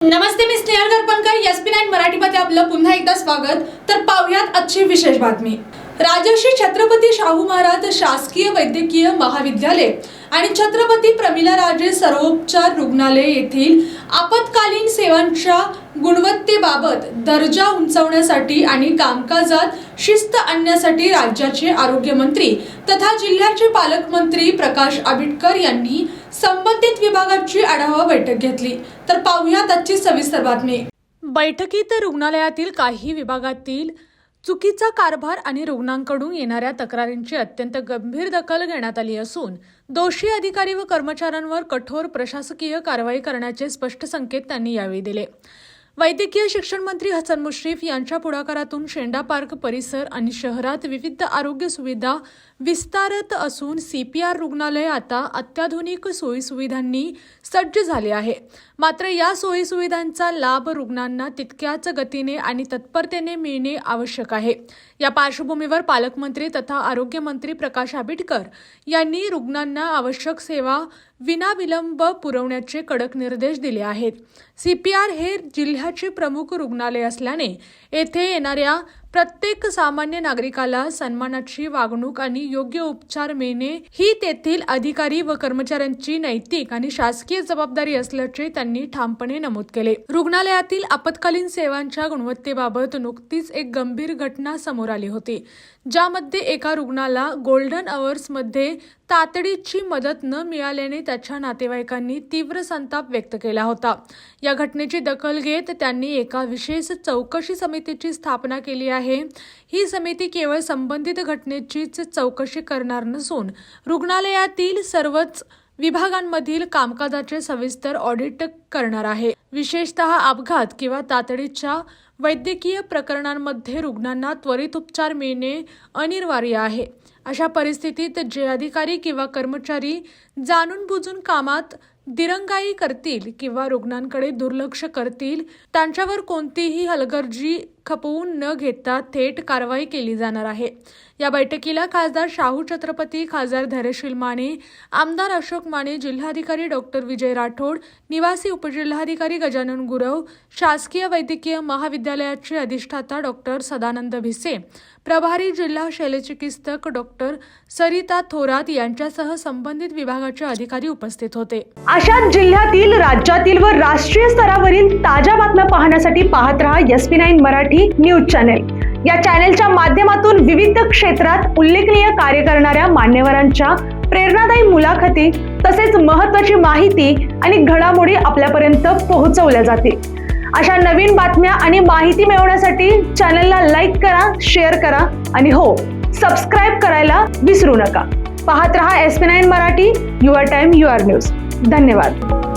नमस्ते, मी Snehal गरपणकर. SP9 मराठीमध्ये आपलं पुन्हा एकदा स्वागत. तर पाहूयात आजची विशेष बातमी. राजर्षी छत्रपती शाहू महाराज शासकीय वैद्यकीय महाविद्यालय आणि छत्रपती प्रमिलाराजे सर्वोपचार रुग्णालय येथील आपत्कालीन सेवांच्या गुणवत्तेबाबत दर्जा उंचावण्यासाठी आणि कामकाजात शिस्त आणण्यासाठी राज्याचे आरोग्यमंत्री तथा जिल्ह्याचे पालकमंत्री प्रकाश आंबेडकर यांनी संबंधित विभागाची आढावा बैठक घेतली. तर पाहूयात आजची सविस्तर बातमी. बैठकीत रुग्णालयातील काही विभागातील चुकीचा कारभार आणि रुग्णांकडून येणाऱ्या तक्रारींची अत्यंत गंभीर दखल घेण्यात आली असून दोषी अधिकारी व कर्मचाऱ्यांवर कठोर प्रशासकीय कारवाई करण्याचे स्पष्ट संकेत त्यांनी यावेळी दिले. वैद्यकीय शिक्षण मंत्री हसन मुश्रीफ यांच्या पुढाकारातून शेंडा पार्क परिसर आणि शहरात विविध आरोग्य सुविधा विस्तारत असून CPR रुग्णालय आता अत्याधुनिक सोयीसुविधांनी सज्ज झाले आहे. मात्र या सोयीसुविधांचा लाभ रुग्णांना तितक्याच गतीने आणि तत्परतेने मिळणे आवश्यक आहे. या पार्श्वभूमीवर पालकमंत्री तथा आरोग्यमंत्री प्रकाश आंबेडकर यांनी रुग्णांना आवश्यक सेवा विनाविलंब पुरवण्याचे कडक निर्देश दिले आहेत. CPR हे जिल्ह्याचे प्रमुख रुग्णालय असल्याने येथे येणाऱ्या प्रत्येक सामान्य नागरिकाला सन्मानाची वागणूक आणि योग्य उपचार मिळणे ही तेथील अधिकारी व कर्मचाऱ्यांची नैतिक आणि शासकीय जबाबदारी असल्याचे त्यांनी ठामपणे नमूद केले. रुग्णालयातील आपत्कालीन सेवांच्या गुणवत्तेबाबत नुकतीच एक गंभीर घटना समोर आली होती, ज्यामध्ये एका रुग्णाला गोल्डन अवर्समध्ये तातडीची मदत न मिळाल्याने त्याच्या नातेवाईकांनी तीव्र संताप व्यक्त केला होता. या घटनेची दखल घेत त्यांनी एका विशेष चौकशी समितीची स्थापना केली आहे. ही समिती केवळ संबंधित घटनेचीच चौकशी करणार नसून रुग्णालयातील सर्वच विभागांमधील कामकाजाचे सविस्तर ऑडिट करणार आहे. विशेषतः अपघात किंवा तातडीच्या वैद्यकीय प्रकरणांमध्ये रुग्णांना त्वरित उपचार मिळणे अनिवार्य आहे. अशा परिस्थितीत जे अधिकारी किंवा कर्मचारी जाणून बुजून कामात दिरंगाई करतील किंवा रुग्णांकडे दुर्लक्ष करतील त्यांच्यावर कोणतीही हलगर्जी खपवून न घेता थेट कारवाई केली जाणार आहे. या बैठकीला खासदार शाहू छत्रपती, खासदार धैर्यशील माने, आमदार अशोक माने, जिल्हाधिकारी डॉक्टर विजय राठोड, निवासी उपजिल्हाधिकारी गजानन गुरव, शासकीय वैद्यकीय महाविद्यालयाचे अधिष्ठाता डॉक्टर सदानंद भिसे, प्रभारी जिल्हा शल्यचिकित्सक डॉक्टर सरिता थोरात यांच्यासह संबंधित विभागाचे अधिकारी उपस्थित होते. अशाच जिल्ह्यातील, राज्यातील व राष्ट्रीय स्तरावरील ताज्या बातम्या पाहण्यासाठी पाहत रहा SP9 मराठी न्यूज चॅनेल. या चॅनेलच्या माध्यमातून विविध क्षेत्रात उल्लेखनीय कार्य करणाऱ्या मान्यवरांच्या प्रेरणादायी मुलाखती तसेच महत्त्वाची माहिती आणि घडामोडी आपल्यापर्यंत पोहोचवल्या जातील. अशा नवीन बातम्या आणि माहिती मिळवण्यासाठी चॅनलला लाईक करा, शेअर करा आणि हो, सबस्क्राईब करायला विसरू नका. पाहत रहा SP9 Marathi, your time your news. धन्यवाद.